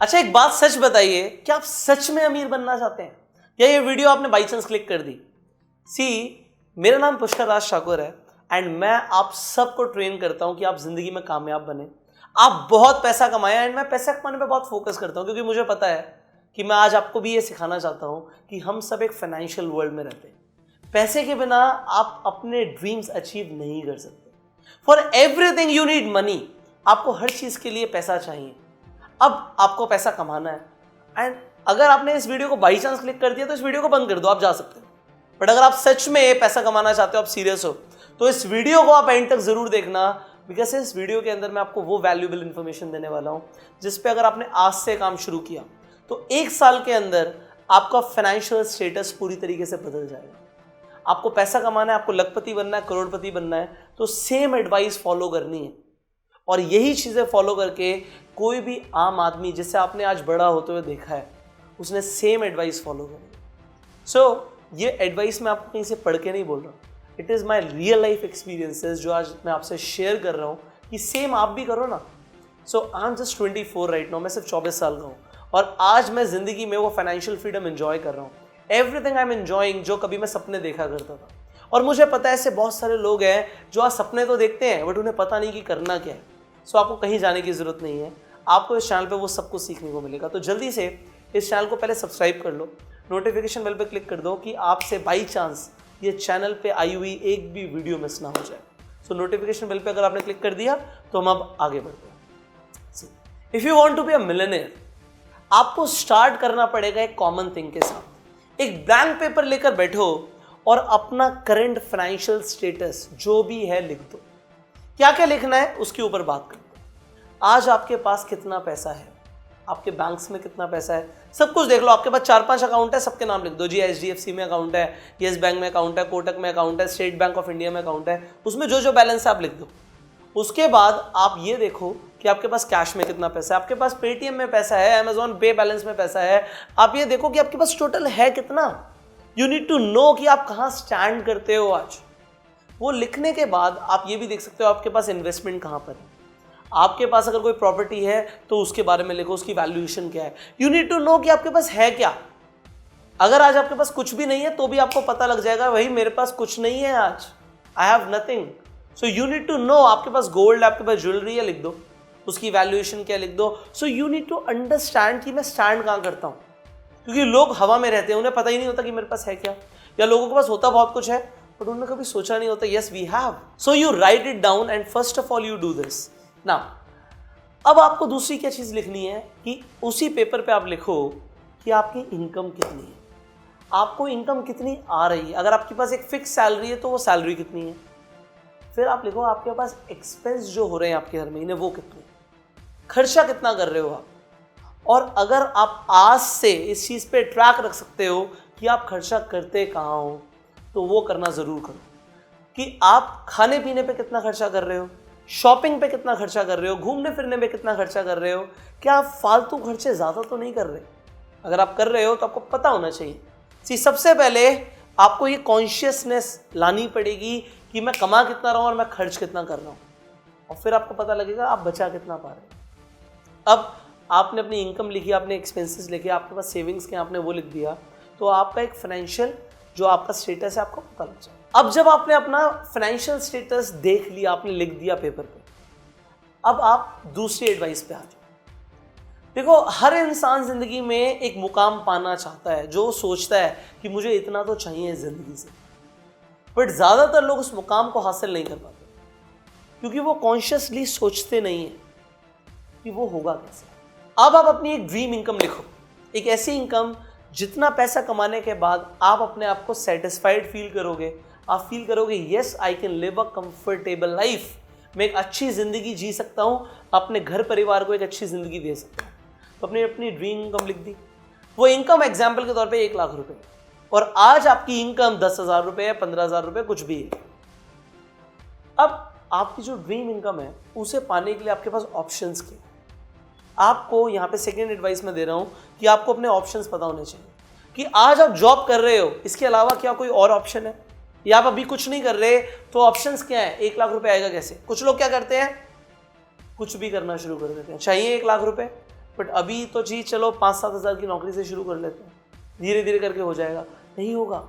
अच्छा, एक बात सच बताइए, क्या आप सच में अमीर बनना चाहते हैं या ये वीडियो आपने बाई चांस क्लिक कर दी? सी, मेरा नाम पुष्कर राज ठाकुर है एंड मैं आप सबको ट्रेन करता हूं कि आप जिंदगी में कामयाब बने, आप बहुत पैसा कमाएं। एंड मैं पैसा कमाने पे बहुत फोकस करता हूं क्योंकि मुझे पता है कि मैं आज आपको भी ये सिखाना चाहता हूं कि हम सब एक फाइनेंशियल वर्ल्ड में रहते हैं। पैसे के बिना आप अपने ड्रीम्स अचीव नहीं कर सकते। For everything you need money. आपको हर चीज के लिए पैसा चाहिए। अब आपको पैसा कमाना है एंड अगर आपने इस वीडियो को बाई चांस क्लिक कर दिया तो इस वीडियो को बंद कर दो, आप जा सकते हो। बट अगर आप सच में पैसा कमाना चाहते हो, आप सीरियस हो, तो इस वीडियो को आप एंड तक जरूर देखना, बिकॉज इस वीडियो के अंदर मैं आपको वो वैल्यूएबल इंफॉर्मेशन देने वाला हूं जिसपे अगर आपने आज से काम शुरू किया तो 1 साल के अंदर आपका फाइनेंशियल स्टेटस पूरी तरीके से बदल जाएगा। आपको पैसा कमाना है, आपको लखपति बनना है, करोड़पति बनना है, तो सेम एडवाइस फॉलो करनी है और यही चीजें फॉलो करके कोई भी आम आदमी जिसे आपने आज बड़ा होते हुए देखा है उसने सेम एडवाइस फॉलो करी। सो ये एडवाइस मैं आपको कहीं से पढ़ के नहीं बोल रहा हूँ, it is my real life experiences जो आज मैं आपसे शेयर कर रहा हूँ कि सेम आप भी करो ना। So I am just 24 right now, मैं सिर्फ 24 साल का हूँ और आज मैं जिंदगी में वो फाइनेंशियल फ्रीडम एंजॉय कर रहा हूँ। एवरीथिंग आई एम एंजॉइंग जो कभी मैं सपने देखा करता था। और मुझे पता है ऐसे बहुत सारे लोग हैं जो आज सपने तो देखते हैं बट उन्हें पता नहीं कि करना क्या है। सो आपको कहीं जाने की जरूरत नहीं है, आपको इस चैनल पे वो सब कुछ सीखने को मिलेगा। तो जल्दी से इस चैनल को पहले सब्सक्राइब कर लो, नोटिफिकेशन बेल पे क्लिक कर दो कि आपसे बाई चांस ये चैनल पे आई हुई एक भी वीडियो मिस ना हो जाए। सो नोटिफिकेशन बेल पे अगर आपने क्लिक कर दिया तो हम अब आगे बढ़ते हैं। If you want to be a millionaire, आपको स्टार्ट करना पड़ेगा एक कॉमन थिंग के साथ। एक ब्लैंक पेपर लेकर बैठो और अपना करंट फाइनेंशियल स्टेटस जो भी है लिख दो। क्या क्या लिखना है उसके ऊपर बात करते हैं। आज आपके पास कितना पैसा है, आपके बैंक्स में कितना पैसा है, सब कुछ देख लो। आपके पास 4-5 अकाउंट है, सबके नाम लिख दो। जी HDFC में अकाउंट है, येस बैंक में अकाउंट है, कोटक में अकाउंट है, स्टेट बैंक ऑफ इंडिया में अकाउंट है, उसमें जो जो बैलेंस है आप लिख दो। उसके बाद आप ये देखो कि आपके पास कैश में कितना पैसा है, आपके पास पेटीएम में पैसा है, अमेजॉन पे बैलेंस में पैसा है। आप ये देखो कि आपके पास टोटल है कितना। यू नीड टू नो कि आप कहाँ स्टैंड करते हो आज। वो लिखने के बाद आप ये भी देख सकते हो आपके पास इन्वेस्टमेंट कहाँ पर है। आपके पास अगर कोई प्रॉपर्टी है तो उसके बारे में लिखो, उसकी वैल्यूएशन क्या है। यू नीड टू नो कि आपके पास है क्या। अगर आज आपके पास कुछ भी नहीं है तो भी आपको पता लग जाएगा वही मेरे पास कुछ नहीं है आज, I have nothing. So you need to know आपके पास गोल्ड है, आपके पास ज्वेलरी है, लिख दो, उसकी वैल्यूएशन क्या लिख दो। So you need to understand कि मैं स्टैंड कहाँ करता हूँ, क्योंकि लोग हवा में रहते हैं, उन्हें पता ही नहीं होता कि मेरे पास है क्या। या लोगों के पास होता बहुत कुछ है बट उन्होंने कभी सोचा नहीं होता yes we have. So you write it down and first of all you do this. Now अब आपको दूसरी क्या चीज लिखनी है कि उसी पेपर पे आप लिखो कि आपकी इनकम कितनी है, आपको इनकम कितनी आ रही है। अगर आपके पास एक फिक्स सैलरी है तो वो सैलरी कितनी है। फिर आप लिखो आपके पास एक्सपेंस जो हो रहे हैं आपके हर महीने वो कितने, खर्चा कितना कर रहे हो आप। और अगर आप आज से इस चीज पे ट्रैक रख सकते हो कि आप खर्चा करते कहाँ हो तो वो करना जरूर करो कि आप खाने पीने पे कितना खर्चा कर रहे हो, शॉपिंग पे कितना खर्चा कर रहे हो, घूमने फिरने पे कितना खर्चा कर रहे हो, क्या आप फालतू खर्चे ज़्यादा तो नहीं कर रहे। अगर आप कर रहे हो तो आपको पता होना चाहिए। सबसे पहले आपको ये कॉन्शियसनेस लानी पड़ेगी कि मैं कमा कितना रहा हूँ और मैं खर्च कितना कर रहा हूँ, और फिर आपको पता लगेगा आप बचा कितना पा रहे हो। अब आपने अपनी इनकम लिखी, आपने एक्सपेंसेस लिखे, आपके पास सेविंग्स के आपने वो लिख दिया, तो आपका एक फाइनेंशियल जो आपका स्टेटस है आपको पता लग जाए। अब जब आपने अपना फाइनेंशियल स्टेटस देख लिया, आपने लिख दिया पेपर पे, अब आप दूसरी एडवाइस पे आ जाओ। देखो हर इंसान जिंदगी में एक मुकाम पाना चाहता है, जो सोचता है कि मुझे इतना तो चाहिए जिंदगी से, बट ज्यादातर लोग उस मुकाम को हासिल नहीं कर पाते क्योंकि वो कॉन्शियसली सोचते नहीं है कि वो होगा कैसे। अब आप अपनी एक ड्रीम इनकम लिखो, एक ऐसी इनकम जितना पैसा कमाने के बाद आप अपने आप को सेटिस्फाइड फील करोगे, आप फील करोगे yes I can live a comfortable life, मैं एक अच्छी जिंदगी जी सकता हूँ, अपने घर परिवार को एक अच्छी जिंदगी दे सकता हूँ। तो अपनी अपनी ड्रीम इनकम लिख दी। वो इनकम एग्जाम्पल के तौर पे 1 लाख रुपए, और आज आपकी इनकम 10,000 रुपए है, 15,000 रुपए, कुछ भी है। अब आपकी जो ड्रीम इनकम है उसे पाने के लिए आपके पास ऑप्शंस के, आपको यहाँ पे सेकेंड एडवाइस मैं दे रहा हूँ कि आपको अपने ऑप्शंस पता होने चाहिए कि आज आप जॉब कर रहे हो, इसके अलावा क्या कोई और ऑप्शन है, या आप अभी कुछ नहीं कर रहे तो ऑप्शंस क्या है। 1 लाख रुपए आएगा कैसे। कुछ लोग क्या करते हैं, कुछ भी करना शुरू कर देते हैं। चाहिए 1 लाख रुपए, बट अभी तो जी चलो 5-7 हज़ार की नौकरी से शुरू कर लेते हैं, धीरे धीरे करके हो जाएगा। नहीं होगा।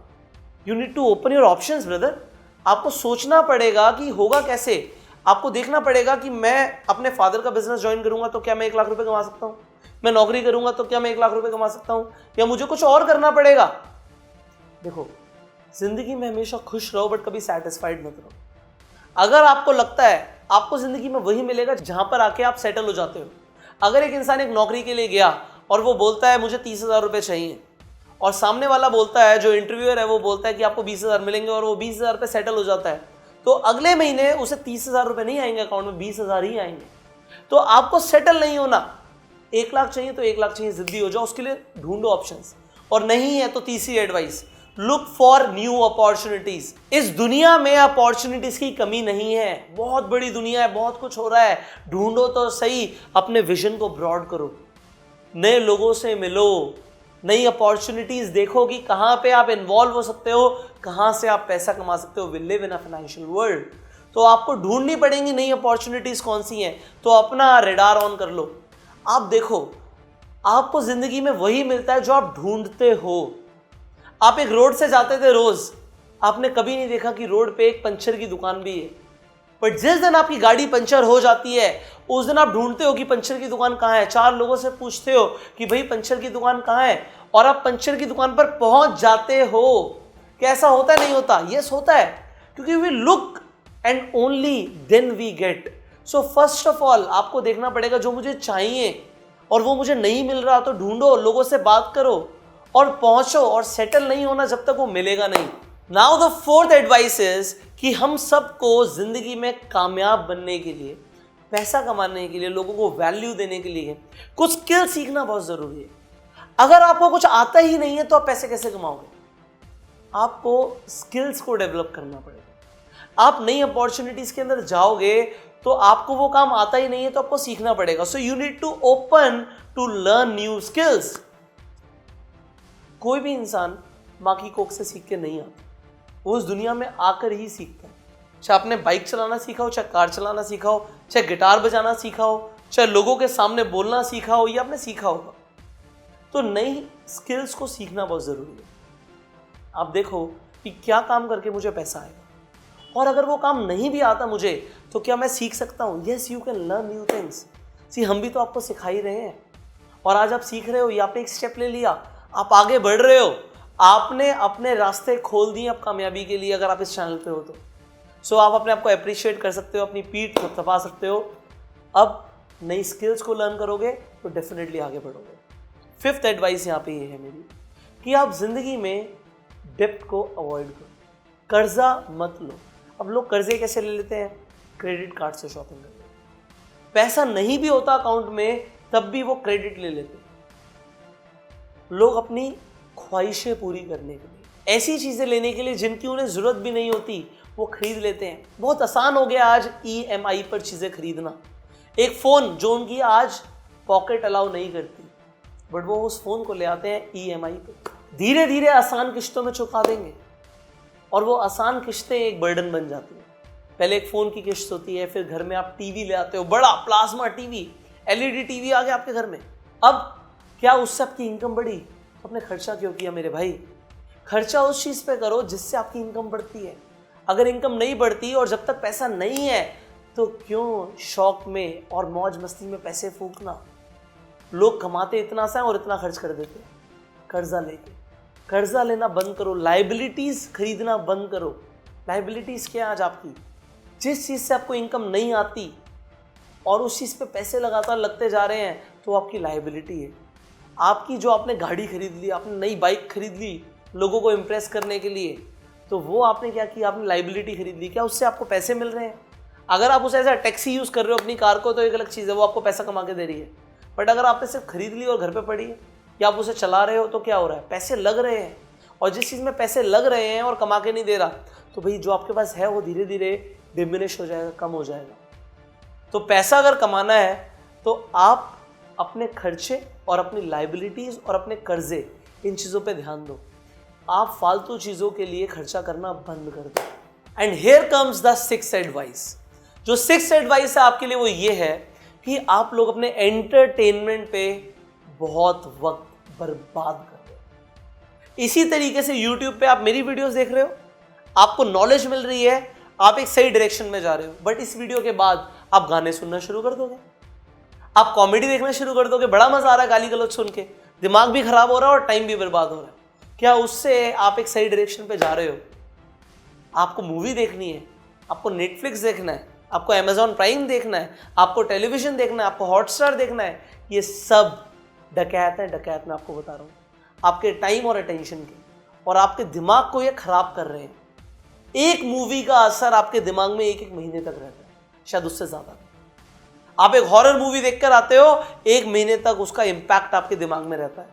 You need to open your options brother. आपको सोचना पड़ेगा कि होगा कैसे। आपको देखना पड़ेगा कि मैं अपने फादर का बिजनेस ज्वाइन करूंगा तो क्या मैं 1 लाख रुपए कमा सकता हूँ, मैं नौकरी करूंगा तो क्या मैं 1 लाख रुपए कमा सकता हूँ, या मुझे कुछ और करना पड़ेगा। देखो, जिंदगी में हमेशा खुश रहो बट कभी सेटिस्फाइड मत रहो। अगर आपको लगता है आपको जिंदगी में वही मिलेगा जहां पर आके आप सेटल हो जाते हो। अगर एक इंसान एक नौकरी के लिए गया और वो बोलता है मुझे 30,000 रुपए चाहिए, और सामने वाला बोलता है, जो इंटरव्यूअर है वो बोलता है कि आपको 20,000 मिलेंगे, और वो 20,000 पे सेटल हो जाता है, तो अगले महीने उसे 30,000 रुपए नहीं आएंगे अकाउंट में, 20,000 ही आएंगे। तो आपको सेटल नहीं होना, 1 लाख चाहिए तो 1 लाख चाहिए, जिद्दी हो जाओ, उसके लिए ढूंढो ऑप्शंस। और नहीं है तो तीसरी advice, look for new opportunities. इस दुनिया में अपॉर्चुनिटीज की कमी नहीं है, बहुत बड़ी दुनिया है, बहुत कुछ हो रहा है, ढूंढो तो सही, अपने विजन को ब्रॉड करो, नए लोगों से मिलो, नई अपॉर्चुनिटीज देखो कि कहां पे आप इन्वॉल्व हो सकते हो, कहां से आप पैसा कमा सकते हो। We live in a financial world, तो आपको ढूंढनी पड़ेंगी नई अपॉर्चुनिटीज कौन सी हैं, तो अपना रेडार ऑन कर लो। आप देखो, आपको जिंदगी में वही मिलता है जो आप ढूंढते हो। आप एक रोड से जाते थे रोज, आपने कभी नहीं देखा कि रोड पे एक पंचर की दुकान भी है, बट जिस दिन आपकी गाड़ी पंचर हो जाती है उस दिन आप ढूंढते हो कि पंचर की दुकान कहाँ है, 4 लोगों से पूछते हो कि भाई पंचर की दुकान कहाँ है, और आप पंचर की दुकान पर पहुंच जाते हो। कैसा होता है? नहीं होता? यस होता है, क्योंकि we look and only then we get. So first of all आपको देखना पड़ेगा जो मुझे चाहिए, और वो मुझे नहीं मिल रहा तो ढूंढो, लोगों से बात करो और पहुंचो, और सेटल नहीं होना जब तक वो मिलेगा नहीं। Now the fourth advice is कि हम सबको जिंदगी में कामयाब बनने के लिए, पैसा कमाने के लिए, लोगों को वैल्यू देने के लिए कुछ स्किल सीखना बहुत जरूरी है। अगर आपको कुछ आता ही नहीं है तो आप पैसे कैसे कमाओगे? आपको स्किल्स को डेवलप करना पड़ेगा। आप नई अपॉर्चुनिटीज के अंदर जाओगे तो आपको वो काम आता ही नहीं है तो आपको सीखना पड़ेगा। So you need to open to learn new skills. कोई भी इंसान माँ की कोख से सीख के नहीं आता, वो उस दुनिया में आकर ही सीखता है। चाहे आपने बाइक चलाना सीखा हो, चाहे कार चलाना सीखा हो, चाहे गिटार बजाना सीखा हो, चाहे लोगों के सामने बोलना सीखा हो, या आपने सीखा होगा। तो नई स्किल्स को सीखना बहुत ज़रूरी है। आप देखो कि क्या काम करके मुझे पैसा आएगा, और अगर वो काम नहीं भी आता मुझे तो क्या मैं सीख सकता हूँ? Yes, you can learn new things. See, हम भी तो आपको सिखा ही रहे हैं, और आज आप सीख रहे हो, या आपने एक स्टेप ले लिया, आप आगे बढ़ रहे हो, आपने अपने रास्ते खोल दिए अब कामयाबी के लिए। अगर आप इस चैनल पे हो तो सो आप अपने आप को अप्रिशिएट कर सकते हो, अपनी पीठ थपथपा सकते हो। अब नई स्किल्स को लर्न करोगे तो डेफिनेटली आगे बढ़ोगे। फिफ्थ एडवाइस यहाँ पे ये है मेरी कि आप जिंदगी में डेप्ट को अवॉइड करो, कर्जा मत लो। अब लोग कर्जे कैसे ले लेते हैं? क्रेडिट कार्ड से शॉपिंग करते हैं। पैसा नहीं भी होता अकाउंट में तब भी वो क्रेडिट ले लेते हैं। लोग अपनी ख्वाहिशें पूरी करने के लिए, ऐसी चीज़ें लेने के लिए जिनकी उन्हें ज़रूरत भी नहीं होती, वो खरीद लेते हैं। बहुत आसान हो गया आज EMI पर चीज़ें खरीदना। एक फ़ोन जो उनकी आज पॉकेट अलाउ नहीं करती, बट वो उस फ़ोन को ले आते हैं EMI पे, धीरे धीरे आसान किश्तों में चुका देंगे, और वो आसान किश्तें एक बर्डन बन जाती हैं। पहले एक फ़ोन की किश्त होती है, फिर घर में आप टीवी ले आते हो, बड़ा प्लाज्मा टीवी, LED टीवी आ गया आपके घर में। अब क्या उससे आपकी इनकम बढ़ी? आपने खर्चा क्यों किया मेरे भाई? खर्चा उस चीज़ पे करो जिससे आपकी इनकम बढ़ती है। अगर इनकम नहीं बढ़ती और जब तक पैसा नहीं है तो क्यों शौक में और मौज मस्ती में पैसे फूकना? लोग कमाते इतना सा और इतना खर्च कर देते हैं कर्जा लेके। कर्जा लेना बंद करो, लाइबिलिटीज़ खरीदना बंद करो। लाइबिलिटीज़ क्या है आज आपकी? जिस चीज़ से आपको इनकम नहीं आती और उस चीज़ पे पैसे लगातार लगते जा रहे हैं तो आपकी लाइबिलिटी है। आपकी जो आपने गाड़ी खरीद ली, आपने नई बाइक खरीद ली लोगों को इम्प्रेस करने के लिए, तो वो आपने क्या किया? आपने लाइबिलिटी खरीद ली। क्या उससे आपको पैसे मिल रहे हैं? अगर आप उसे ऐसा टैक्सी यूज़ कर रहे हो अपनी कार को तो एक अलग चीज़ है, वो आपको पैसा कमा के दे रही है। बट अगर आपने सिर्फ खरीद ली और घर पे पड़ी है, या आप उसे चला रहे हो, तो क्या हो रहा है? पैसे लग रहे हैं, और जिस चीज़ में पैसे लग रहे हैं और कमा के नहीं दे रहा, तो भाई जो आपके पास है वो धीरे धीरे डिमिनिश हो जाएगा, कम हो जाएगा। तो पैसा अगर कमाना है तो आप अपने खर्चे और अपनी लाइबिलिटीज़ और अपने कर्जे, इन चीज़ों पे ध्यान दो। आप फालतू चीज़ों के लिए खर्चा करना बंद कर दो। And here comes the sixth advice. जो सिक्स्थ एडवाइस है आपके लिए वो ये है कि आप लोग अपने एंटरटेनमेंट पे बहुत वक्त बर्बाद कर रहे हो। इसी तरीके से YouTube पे आप मेरी वीडियोस देख रहे हो, आपको नॉलेज मिल रही है, आप एक सही डायरेक्शन में जा रहे हो, बट इस वीडियो के बाद आप गाने सुनना शुरू कर दोगे, आप कॉमेडी देखना शुरू कर दोगे, बड़ा मजा आ रहा है गाली गलौज सुन के, दिमाग भी खराब हो रहा है और टाइम भी बर्बाद हो रहा है। क्या उससे आप एक सही डायरेक्शन पे जा रहे हो? आपको मूवी देखनी है, आपको नेटफ्लिक्स देखना है, आपको अमेजॉन प्राइम देखना है, आपको टेलीविजन देखना है, आपको हॉटस्टार देखना है, ये सब डकैत है। डकैत मैं आपको बता रहा हूँ, आपके टाइम और अटेंशन के, और आपके दिमाग को ये खराब कर रहे हैं। एक मूवी का असर आपके दिमाग में एक महीने तक रहता है, शायद उससे ज्यादा। आप एक हॉरर मूवी देखकर आते हो, 1 महीने तक उसका इंपैक्ट आपके दिमाग में रहता है,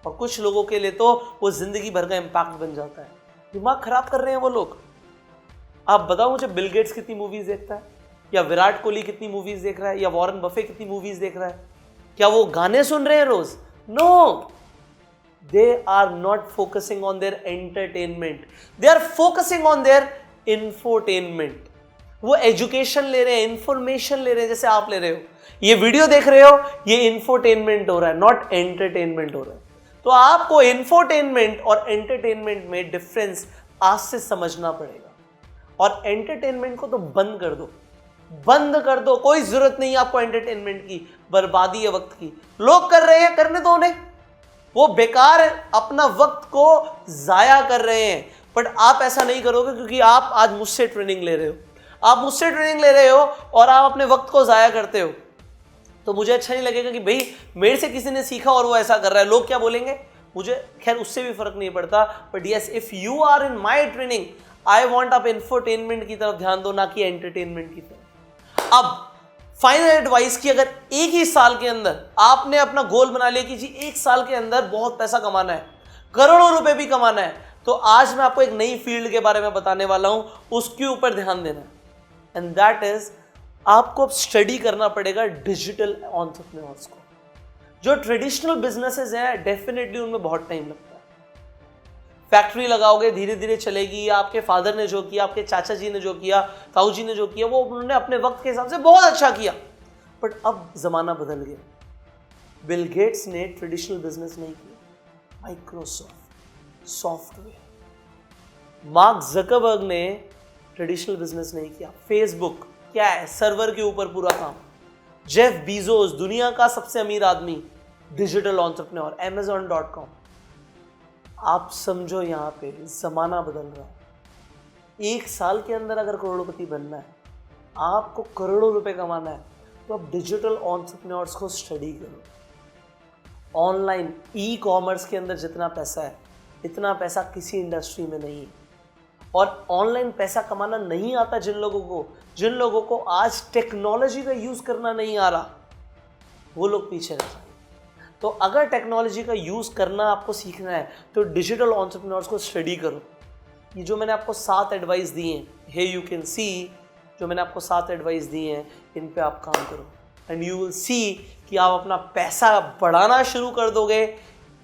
और कुछ लोगों के लिए तो वो जिंदगी भर का इंपैक्ट बन जाता है। दिमाग खराब कर रहे हैं वो लोग। आप बताओ मुझे, बिल गेट्स कितनी मूवीज देखता है, या विराट कोहली कितनी मूवीज देख रहा है, या वॉरेन बफे कितनी मूवीज देख रहा है? क्या वो गाने सुन रहे हैं रोज? No, they are not focusing on their entertainment, they are focusing on their infotainment. वो एजुकेशन ले रहे हैं, इंफॉर्मेशन ले रहे हैं, जैसे आप ले रहे हो। ये वीडियो देख रहे हो, ये इंफोटेनमेंट हो रहा है, नॉट एंटरटेनमेंट हो रहा है। तो आपको इंफोटेनमेंट और एंटरटेनमेंट में डिफरेंस आज से समझना पड़ेगा। और एंटरटेनमेंट को तो बंद कर दो, बंद कर दो। कोई जरूरत नहीं है आपको एंटरटेनमेंट की, बर्बादी है वक्त की। लोग कर रहे हैं, करने दो उन्हें, वो बेकार अपना वक्त को जाया कर रहे हैं। बट आप ऐसा नहीं करोगे, क्योंकि आप आज मुझसे ट्रेनिंग ले रहे हो, आप मुझसे ट्रेनिंग ले रहे हो और आप अपने वक्त को जाया करते हो। तो मुझे अच्छा नहीं लगेगा कि भाई मेरे से किसी ने सीखा और वो ऐसा कर रहा है, लोग क्या बोलेंगे। मुझे खैर उससे भी फर्क नहीं पड़ता, but yes, if you are in my training, I want आप इंफोटेनमेंट की तरफ ध्यान दो, ना कि एंटरटेनमेंट की तरफ। अब फाइनल एडवाइस की, अगर एक ही साल के अंदर आपने अपना गोल बना लिया कि जी 1 साल के अंदर बहुत पैसा कमाना है, करोड़ों रुपए भी कमाना है, तो आज मैं आपको एक नई फील्ड के बारे में बताने वाला हूं, उसके ऊपर ध्यान देना। एंड दैट इज, आपको अब स्टडी करना पड़ेगा डिजिटल एंटरप्रेन्योर्स को। जो ट्रेडिशनल बिजनेसेस हैं, डेफिनेटली उनमें बहुत टाइम लगता है। फैक्ट्री लगाओगे, धीरे धीरे चलेगी। आपके फादर ने जो किया, आपके चाचा जी ने जो किया, ताऊ जी ने जो किया, वो उन्होंने अपने वक्त के हिसाब से बहुत अच्छा किया। बट अब जमाना बदल गया। बिल गेट्स ने ट्रेडिशनल बिजनेस नहीं किया, माइक्रोसॉफ्ट सॉफ्टवेयर। मार्क जकरबर्ग ने ट्रेडिशनल बिजनेस नहीं किया, फेसबुक क्या है, सर्वर के ऊपर पूरा काम। जेफ बीजोस, दुनिया का सबसे अमीर आदमी, डिजिटल एंटरप्रेन्योर, amazon.com। आप समझो, यहां पे जमाना बदल रहा है। 1 साल के अंदर अगर करोड़पति बनना है, आपको करोड़ों रुपए कमाना है, तो आप डिजिटल एंटरप्रेन्योर्स को स्टडी करो। ऑनलाइन ई कॉमर्स के अंदर जितना पैसा है, इतना पैसा किसी इंडस्ट्री में नहीं है। और ऑनलाइन पैसा कमाना नहीं आता जिन लोगों को आज टेक्नोलॉजी का यूज करना नहीं आ रहा, वो लोग पीछे रह जाएंगे। तो अगर टेक्नोलॉजी का यूज करना आपको सीखना है, तो डिजिटल एंटरप्रेन्योर्स को स्टडी करो। ये जो मैंने आपको 7 एडवाइस दी हैं, हे यू कैन सी, जो मैंने आपको 7 एडवाइस दी हैं, इन पे आप काम करो, एंड यू विल सी कि आप अपना पैसा बढ़ाना शुरू कर दोगे,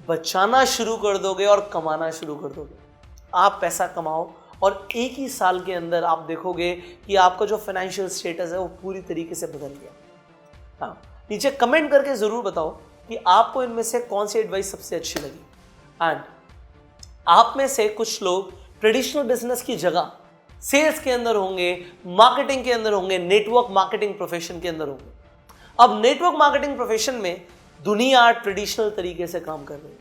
बचाना शुरू कर दोगे और कमाना शुरू कर दोगे। आप पैसा कमाओ और 1 ही साल के अंदर आप देखोगे कि आपका जो फाइनेंशियल स्टेटस है वो पूरी तरीके से बदल गया। हाँ, नीचे कमेंट करके ज़रूर बताओ कि आपको इनमें से कौन सी एडवाइस सबसे अच्छी लगी। एंड आप में से कुछ लोग ट्रेडिशनल बिजनेस की जगह सेल्स के अंदर होंगे, मार्केटिंग के अंदर होंगे, नेटवर्क मार्केटिंग प्रोफेशन के अंदर होंगे। अब नेटवर्क मार्केटिंग प्रोफेशन में दुनिया ट्रेडिशनल तरीके से काम कर रही है,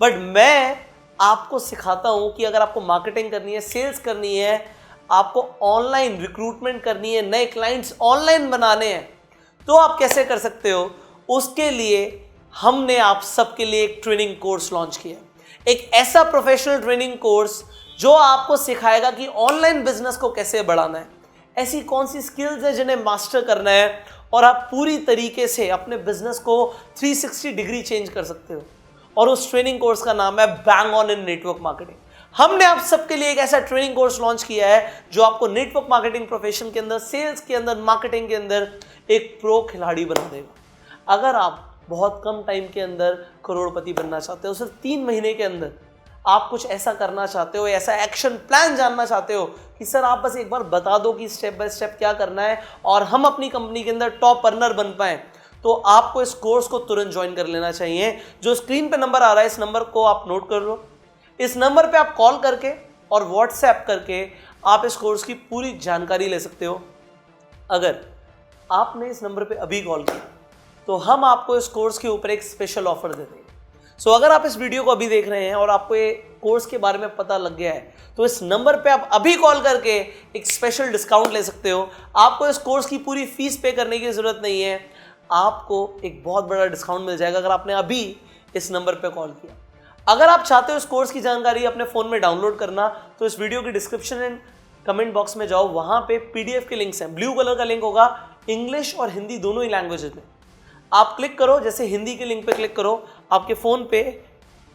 बट मैं आपको सिखाता हूं कि अगर आपको मार्केटिंग करनी है, सेल्स करनी है, आपको ऑनलाइन रिक्रूटमेंट करनी है, नए क्लाइंट्स ऑनलाइन बनाने हैं, तो आप कैसे कर सकते हो। उसके लिए हमने आप सबके लिए एक ट्रेनिंग कोर्स लॉन्च किया, एक ऐसा प्रोफेशनल ट्रेनिंग कोर्स जो आपको सिखाएगा कि ऑनलाइन बिजनेस को कैसे बढ़ाना है, ऐसी कौन सी स्किल्स है जिन्हें मास्टर करना है, और आप पूरी तरीके से अपने बिजनेस को 360 डिग्री चेंज कर सकते हो। और उस ट्रेनिंग कोर्स का नाम है bang on in network marketing. हमने आप सबके लिए एक ऐसा ट्रेनिंग कोर्स लॉन्च किया है जो आपको नेटवर्क मार्केटिंग प्रोफेशन के अंदर, सेल्स के अंदर, मार्केटिंग के अंदर एक प्रो खिलाड़ी बना देगा। अगर आप बहुत कम टाइम के अंदर करोड़पति बनना चाहते हो, सिर्फ 3 महीने के अंदर आप कुछ ऐसा करना चाहते हो, ऐसा एक्शन प्लान जानना चाहते हो कि सर आप बस एक बार बता दो कि स्टेप बाय स्टेप क्या करना है और हम अपनी कंपनी के अंदर टॉप अर्नर बन पाए, तो आपको इस कोर्स को तुरंत ज्वाइन कर लेना चाहिए। जो स्क्रीन पे नंबर आ रहा है, इस नंबर को आप नोट कर लो। इस नंबर पे आप कॉल करके और व्हाट्सएप करके आप इस कोर्स की पूरी जानकारी ले सकते हो। अगर आपने इस नंबर पे अभी कॉल किया तो हम आपको इस कोर्स के ऊपर एक स्पेशल ऑफर दे देंगे। सो अगर आप इस वीडियो को अभी देख रहे हैं और आपको ये कोर्स के बारे में पता लग गया है, तो इस नंबर पे आप अभी कॉल करके एक स्पेशल डिस्काउंट ले सकते हो। आपको इस कोर्स की पूरी फीस पे करने की जरूरत नहीं है, आपको एक बहुत बड़ा डिस्काउंट मिल जाएगा अगर आपने अभी इस नंबर पे कॉल किया। अगर आप चाहते हो इस कोर्स की जानकारी अपने फ़ोन में डाउनलोड करना, तो इस वीडियो की डिस्क्रिप्शन एंड कमेंट बॉक्स में जाओ, वहाँ पे PDF के लिंक्स हैं। ब्लू कलर का लिंक होगा, इंग्लिश और हिंदी दोनों ही लैंग्वेजेस में। आप क्लिक करो, जैसे हिंदी के लिंक पे क्लिक करो, आपके फ़ोन पे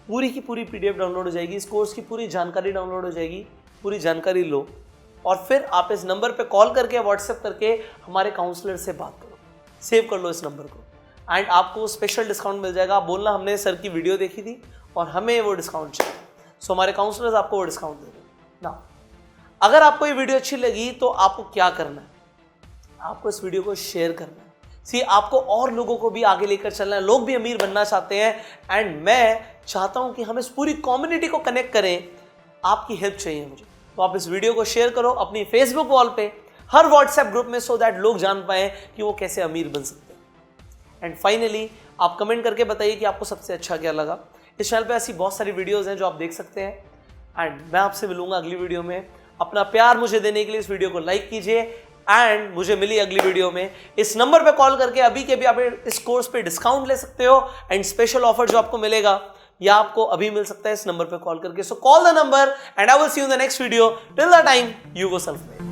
पूरी की पूरी PDF डाउनलोड हो जाएगी, इस कोर्स की पूरी जानकारी डाउनलोड हो जाएगी। पूरी जानकारी लो और फिर आप इस नंबर पे कॉल करके व्हाट्सएप करके हमारे काउंसलर से बात करो। सेव कर लो इस नंबर को एंड आपको स्पेशल डिस्काउंट मिल जाएगा। आप बोलना हमने सर की वीडियो देखी थी और हमें वो डिस्काउंट चाहिए, सो हमारे काउंसलर्स आपको वो डिस्काउंट देंगे ना। अगर आपको ये वीडियो अच्छी लगी तो आपको क्या करना है, आपको इस वीडियो को शेयर करना है। आपको और लोगों को भी आगे लेकर चलना है, लोग भी अमीर बनना चाहते हैं एंड मैं चाहता हूं कि हम इस पूरी कम्युनिटी को कनेक्ट करें। आपकी हेल्प चाहिए मुझे, तो आप इस वीडियो को शेयर करो अपनी फेसबुक वॉल पे, हर व्हाट्सएप ग्रुप में, सो दैट लोग जान पाएं कि वो कैसे अमीर बन सकते हैं। एंड फाइनली आप कमेंट करके बताइए कि आपको सबसे अच्छा क्या लगा। इस चैनल पे ऐसी बहुत सारी वीडियोस हैं जो आप देख सकते हैं एंड मैं आपसे मिलूंगा अगली वीडियो में। अपना प्यार मुझे देने के लिए इस वीडियो को लाइक कीजिए एंड मुझे मिली अगली वीडियो में। इस नंबर पे कॉल करके अभी के अभी आप इस कोर्स पे डिस्काउंट ले सकते हो एंड स्पेशल ऑफर जो आपको मिलेगा या आपको अभी मिल सकता है इस नंबर पे कॉल करके। So call the number and I will see you in the next video. Till the time, you go self made.